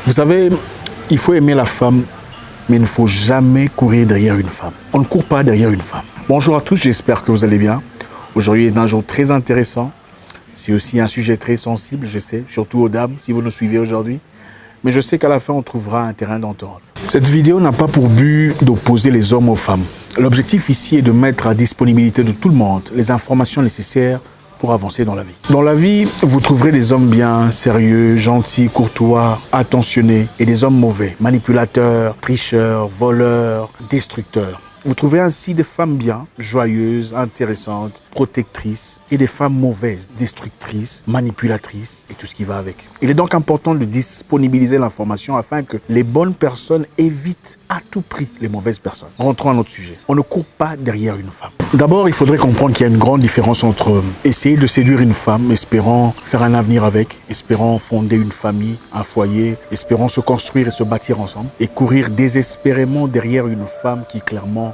Vous savez, il faut aimer la femme, mais il ne faut jamais courir derrière une femme. On ne court pas derrière une femme. Bonjour à tous, j'espère que vous allez bien. Aujourd'hui est un jour très intéressant. C'est aussi un sujet très sensible, je sais, surtout aux dames, si vous nous suivez aujourd'hui. Mais je sais qu'à la fin, on trouvera un terrain d'entente. Cette vidéo n'a pas pour but d'opposer les hommes aux femmes. L'objectif ici est de mettre à disponibilité de tout le monde les informations nécessaires pour avancer dans la vie. Dans la vie, vous trouverez des hommes bien, sérieux, gentils, courtois, attentionnés, et des hommes mauvais, manipulateurs, tricheurs, voleurs, destructeurs. Vous trouverez ainsi des femmes bien, joyeuses, intéressantes, protectrices, et des femmes mauvaises, destructrices, manipulatrices, et tout ce qui va avec. Il est donc important de disponibiliser l'information afin que les bonnes personnes évitent à tout prix les mauvaises personnes. Rentrons à notre sujet. On ne court pas derrière une femme. D'abord, il faudrait comprendre qu'il y a une grande différence entre essayer de séduire une femme, espérant faire un avenir avec, espérant fonder une famille, un foyer, espérant se construire et se bâtir ensemble, et courir désespérément derrière une femme qui clairement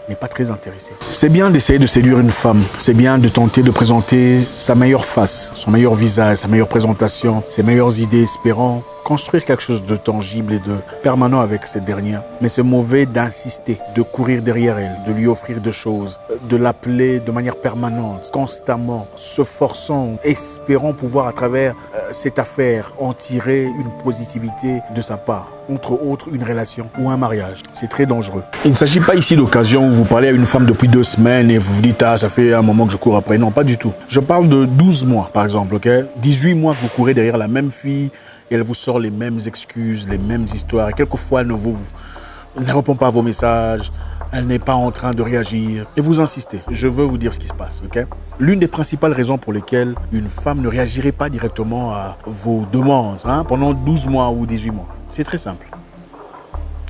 n'est pas très intéressée. C'est bien d'essayer de séduire une femme, c'est bien de tenter de présenter sa meilleure face, son meilleur visage, sa meilleure présentation, ses meilleures idées, espérant construire quelque chose de tangible et de permanent avec cette dernière. Mais c'est mauvais d'insister, de courir derrière elle, de lui offrir des choses, de l'appeler de manière permanente, constamment, se forçant, espérant pouvoir à travers cette affaire en tirer une positivité de sa part. Entre autres, une relation ou un mariage. C'est très dangereux. Il ne s'agit pas ici d'occasion où vous parlez à une femme depuis 2 semaines et vous vous dites « Ah, ça fait un moment que je cours après ». Non, pas du tout. Je parle de 12 mois, par exemple, ok? 18 mois que vous courez derrière la même fille et elle vous sort les mêmes excuses, les mêmes histoires. Et quelquefois, elle ne répond pas à vos messages. Elle n'est pas en train de réagir. Et vous insistez. Je veux vous dire ce qui se passe, ok? L'une des principales raisons pour lesquelles une femme ne réagirait pas directement à vos demandes pendant 12 mois ou 18 mois, c'est très simple.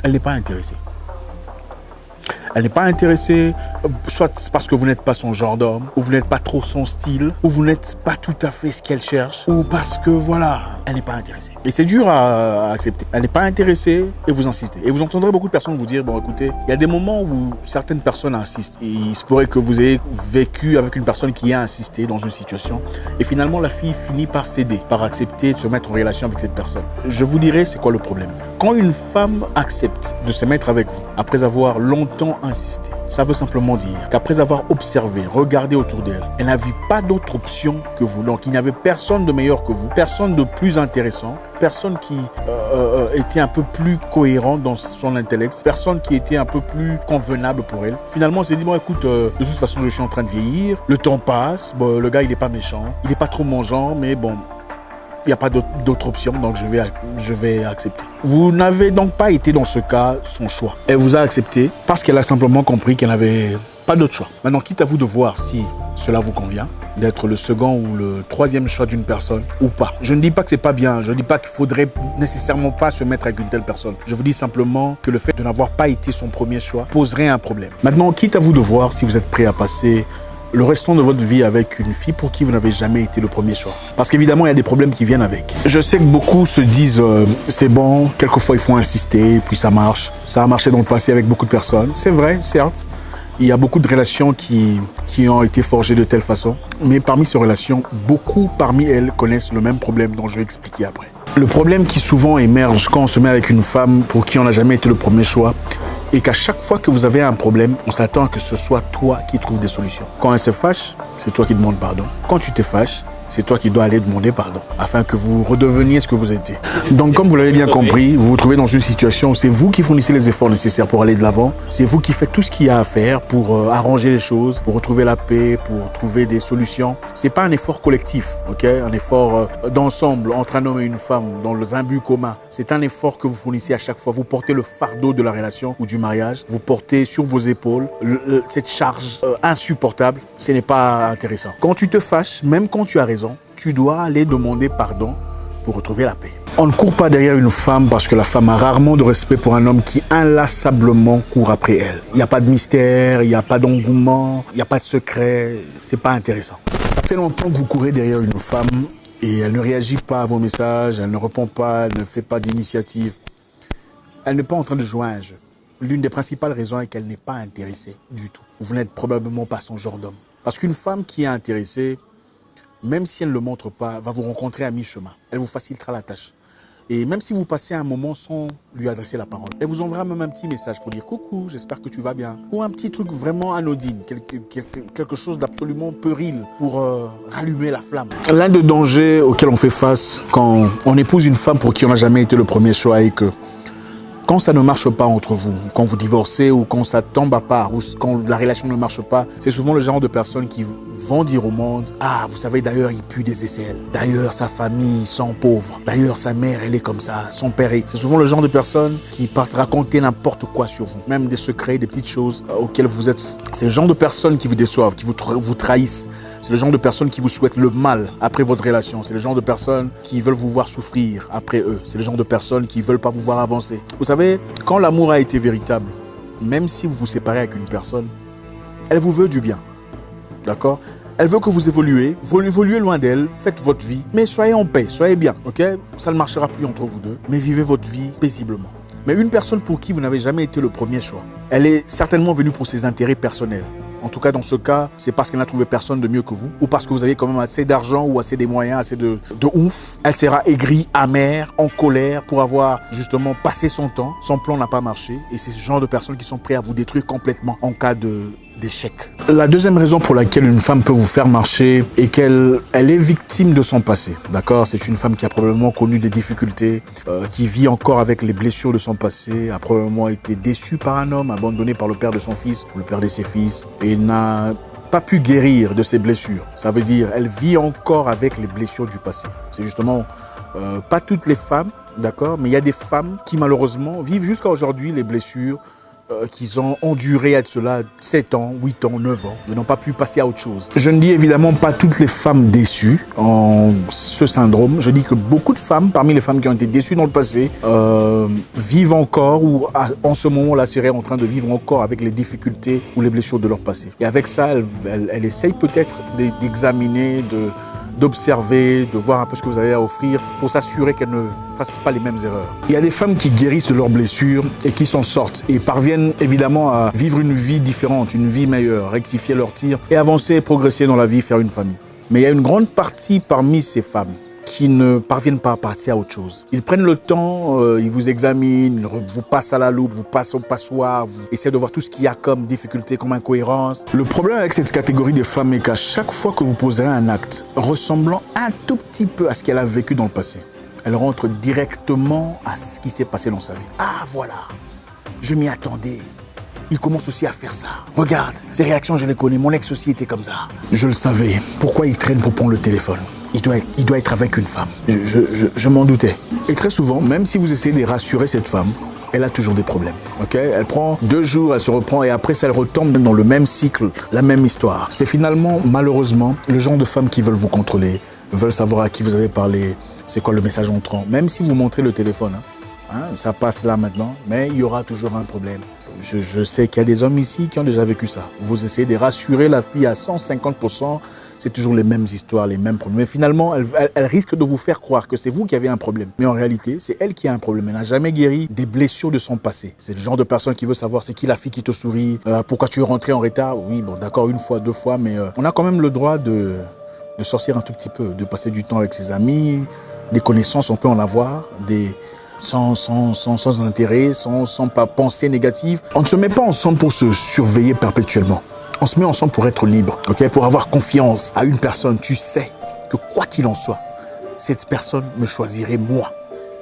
Elle n'est pas intéressée. Elle n'est pas intéressée, soit parce que vous n'êtes pas son genre d'homme, ou vous n'êtes pas trop son style, ou vous n'êtes pas tout à fait ce qu'elle cherche, ou parce que voilà, elle n'est pas intéressée. Et c'est dur à accepter. Elle n'est pas intéressée et vous insistez. Et vous entendrez beaucoup de personnes vous dire, bon écoutez, il y a des moments où certaines personnes insistent. Et il se pourrait que vous ayez vécu avec une personne qui a insisté dans une situation. Et finalement, la fille finit par céder, par accepter de se mettre en relation avec cette personne. Je vous dirai, c'est quoi le problème? Quand une femme accepte de se mettre avec vous, après avoir longtemps insisté, ça veut simplement dire qu'après avoir observé, regardé autour d'elle, elle n'a vu pas d'autre option que vous. Donc il n'y avait personne de meilleur que vous, personne de plus intéressant, personne qui était un peu plus cohérent dans son intellect, personne qui était un peu plus convenable pour elle. Finalement, on s'est dit, bon écoute, de toute façon je suis en train de vieillir, le temps passe, bon, le gars il n'est pas méchant, il n'est pas trop mon genre, mais bon, il n'y a pas d'autre option, donc je vais accepter. Vous n'avez donc pas été dans ce cas son choix. Elle vous a accepté parce qu'elle a simplement compris qu'elle n'avait pas d'autre choix. Maintenant, quitte à vous de voir si cela vous convient, d'être le second ou le troisième choix d'une personne ou pas. Je ne dis pas que c'est pas bien, je ne dis pas qu'il faudrait nécessairement pas se mettre avec une telle personne. Je vous dis simplement que le fait de n'avoir pas été son premier choix poserait un problème. Maintenant, quitte à vous de voir si vous êtes prêt à passer le restant de votre vie avec une fille pour qui vous n'avez jamais été le premier choix. Parce qu'évidemment, il y a des problèmes qui viennent avec. Je sais que beaucoup se disent c'est bon, quelquefois il faut insister, puis ça marche. Ça a marché dans le passé avec beaucoup de personnes. C'est vrai, certes. Il y a beaucoup de relations qui ont été forgées de telle façon. Mais parmi ces relations, beaucoup parmi elles connaissent le même problème dont je vais expliquer après. Le problème qui souvent émerge quand on se met avec une femme pour qui on n'a jamais été le premier choix, et qu'à chaque fois que vous avez un problème, on s'attend à que ce soit toi qui trouves des solutions. Quand elle se fâche, c'est toi qui demandes pardon. Quand tu te fâches, c'est toi qui dois aller demander pardon, afin que vous redeveniez ce que vous étiez. Donc, comme vous l'avez bien compris, vous vous trouvez dans une situation où c'est vous qui fournissez les efforts nécessaires pour aller de l'avant. C'est vous qui faites tout ce qu'il y a à faire pour arranger les choses, pour retrouver la paix, pour trouver des solutions. C'est pas un effort collectif, ok? Un effort d'ensemble entre un homme et une femme dans un but commun. C'est un effort que vous fournissez à chaque fois. Vous portez le fardeau de la relation ou du mariage. Vous portez sur vos épaules cette charge insupportable. Ce n'est pas intéressant. Quand tu te fâches, même quand tu as raison, tu dois aller demander pardon pour retrouver la paix. On ne court pas derrière une femme parce que la femme a rarement de respect pour un homme qui inlassablement court après elle. Il n'y a pas de mystère, il n'y a pas d'engouement, il n'y a pas de secret, c'est pas intéressant. Ça fait longtemps que vous courez derrière une femme et elle ne réagit pas à vos messages, elle ne répond pas, elle ne fait pas d'initiative. Elle n'est pas en train de jouer à un jeu. L'une des principales raisons est qu'elle n'est pas intéressée du tout. Vous n'êtes probablement pas son genre d'homme. Parce qu'une femme qui est intéressée, même si elle ne le montre pas, va vous rencontrer à mi-chemin. Elle vous facilitera la tâche. Et même si vous passez un moment sans lui adresser la parole, elle vous enverra même un petit message pour dire coucou, j'espère que tu vas bien. Ou un petit truc vraiment anodine, quelque chose d'absolument puéril pour rallumer la flamme. L'un des dangers auxquels on fait face quand on épouse une femme pour qui on n'a jamais été le premier choix est que quand ça ne marche pas entre vous, quand vous divorcez ou quand ça tombe à part ou quand la relation ne marche pas, c'est souvent le genre de personnes qui vont dire au monde « Ah, vous savez, d'ailleurs, il pue des aisselles. D'ailleurs, sa famille, ils sont pauvres. D'ailleurs, sa mère, elle est comme ça. Son père est... » C'est souvent le genre de personnes qui partent raconter n'importe quoi sur vous. Même des secrets, des petites choses auxquelles vous êtes... C'est le genre de personnes qui vous déçoivent, qui vous trahissent. C'est le genre de personnes qui vous souhaitent le mal après votre relation. C'est le genre de personnes qui veulent vous voir souffrir après eux. C'est le genre de personnes qui ne veulent pas vous voir avancer. Vous savez, quand l'amour a été véritable, même si vous vous séparez avec une personne, elle vous veut du bien. D'accord? Elle veut que vous évoluez loin d'elle, faites votre vie, mais soyez en paix, soyez bien, ok? Ça ne marchera plus entre vous deux, mais vivez votre vie paisiblement. Mais une personne pour qui vous n'avez jamais été le premier choix, elle est certainement venue pour ses intérêts personnels. En tout cas, dans ce cas, c'est parce qu'elle n'a trouvé personne de mieux que vous ou parce que vous avez quand même assez d'argent ou assez des moyens, assez de ouf. Elle sera aigrie, amère, en colère pour avoir justement passé son temps. Son plan n'a pas marché et c'est ce genre de personnes qui sont prêtes à vous détruire complètement en cas d'échec. La deuxième raison pour laquelle une femme peut vous faire marcher est qu'elle est victime de son passé. D'accord? C'est une femme qui a probablement connu des difficultés, qui vit encore avec les blessures de son passé, a probablement été déçue par un homme, abandonnée par le père de son fils ou le père de ses fils, et n'a pas pu guérir de ses blessures. Ça veut dire elle vit encore avec les blessures du passé. C'est justement pas toutes les femmes, d'accord? Mais il y a des femmes qui malheureusement vivent jusqu'à aujourd'hui les blessures qu'ils ont enduré à cela 7 ans, 8 ans, 9 ans, ils n'ont pas pu passer à autre chose. Je ne dis évidemment pas toutes les femmes déçues en ce syndrome. Je dis que beaucoup de femmes, parmi les femmes qui ont été déçues dans le passé, vivent encore ou en ce moment-là seraient en train de vivre encore avec les difficultés ou les blessures de leur passé. Et avec ça, elles essayent peut-être d'examiner, d'observer, de voir un peu ce que vous avez à offrir pour s'assurer qu'elles ne fassent pas les mêmes erreurs. Il y a des femmes qui guérissent de leurs blessures et qui s'en sortent et parviennent évidemment à vivre une vie différente, une vie meilleure, rectifier leurs tirs et avancer, progresser dans la vie, faire une famille. Mais il y a une grande partie parmi ces femmes qui ne parviennent pas à passer à autre chose. Ils prennent le temps, ils vous examinent, ils vous passent à la loupe, vous passent au passoire, vous essaient de voir tout ce qu'il y a comme difficulté, comme incohérence. Le problème avec cette catégorie de femmes est qu'à chaque fois que vous poserez un acte ressemblant un tout petit peu à ce qu'elle a vécu dans le passé, elle rentre directement à ce qui s'est passé dans sa vie. Ah voilà, je m'y attendais. Il commence aussi à faire ça. Regarde, ces réactions, je les connais. Mon ex aussi était comme ça. Je le savais. Pourquoi il traîne pour prendre le téléphone? Il doit être avec une femme. Je m'en doutais. Et très souvent, même si vous essayez de rassurer cette femme, elle a toujours des problèmes. Okay? Elle prend 2 jours, elle se reprend et après ça, elle retombe dans le même cycle, la même histoire. C'est finalement, malheureusement, le genre de femmes qui veulent vous contrôler, veulent savoir à qui vous avez parlé, c'est quoi le message entrant. Même si vous montrez le téléphone, ça passe là maintenant, mais il y aura toujours un problème. Je sais qu'il y a des hommes ici qui ont déjà vécu ça. Vous essayez de rassurer la fille à 150%, c'est toujours les mêmes histoires, les mêmes problèmes. Mais finalement, elle risque de vous faire croire que c'est vous qui avez un problème. Mais en réalité, c'est elle qui a un problème. Elle n'a jamais guéri des blessures de son passé. C'est le genre de personne qui veut savoir c'est qui la fille qui te sourit, pourquoi tu es rentré en retard. Oui, bon, d'accord, 1 fois, 2 fois, mais on a quand même le droit de sortir un tout petit peu, de passer du temps avec ses amis, des connaissances, on peut en avoir, sans intérêt, sans pensée négative. On ne se met pas ensemble pour se surveiller perpétuellement. On se met ensemble pour être libre, okay? Pour avoir confiance à une personne. Tu sais que quoi qu'il en soit, cette personne me choisirait moi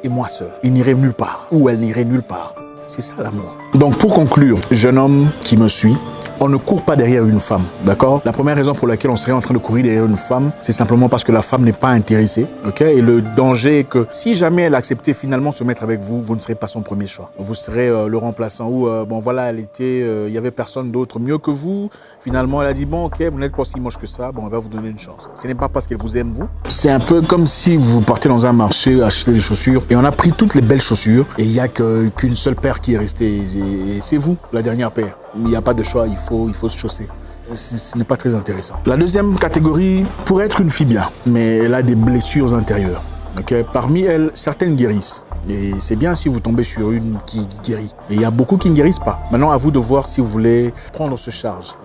et moi seul. Il n'irait nulle part ou elle n'irait nulle part. C'est ça l'amour. Donc pour conclure, jeune homme qui me suit, on ne court pas derrière une femme, d'accord? La première raison pour laquelle on serait en train de courir derrière une femme, c'est simplement parce que la femme n'est pas intéressée, ok? Et le danger est que si jamais elle acceptait finalement de se mettre avec vous, vous ne serez pas son premier choix. Vous serez le remplaçant ou, bon voilà, il y avait personne d'autre mieux que vous. Finalement, elle a dit, bon ok, vous n'êtes pas si moche que ça, bon on va vous donner une chance. Ce n'est pas parce qu'elle vous aime vous. C'est un peu comme si vous partez dans un marché acheter des chaussures et on a pris toutes les belles chaussures et il n'y a qu'une seule paire qui est restée et c'est vous, la dernière paire. Il n'y a pas de choix, il faut se chausser. Ce n'est pas très intéressant. La deuxième catégorie pourrait être une fille bien, mais elle a des blessures intérieures. Okay? Parmi elles, certaines guérissent. Et c'est bien si vous tombez sur une qui guérit. Et il y a beaucoup qui ne guérissent pas. Maintenant, à vous de voir si vous voulez prendre ce charge,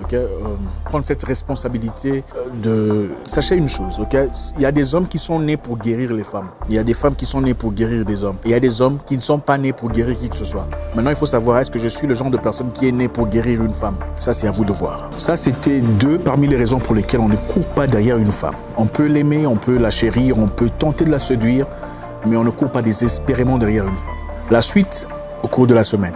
prendre cette responsabilité de... Sachez une chose, il y a des hommes qui sont nés pour guérir les femmes. Il y a des femmes qui sont nées pour guérir des hommes. Et il y a des hommes qui ne sont pas nés pour guérir qui que ce soit. Maintenant, il faut savoir, est-ce que je suis le genre de personne qui est née pour guérir une femme? Ça, c'est à vous de voir. Ça, c'était deux parmi les raisons pour lesquelles on ne court pas derrière une femme. On peut l'aimer, on peut la chérir, on peut tenter de la séduire, mais on ne court pas désespérément derrière une femme. La suite au cours de la semaine.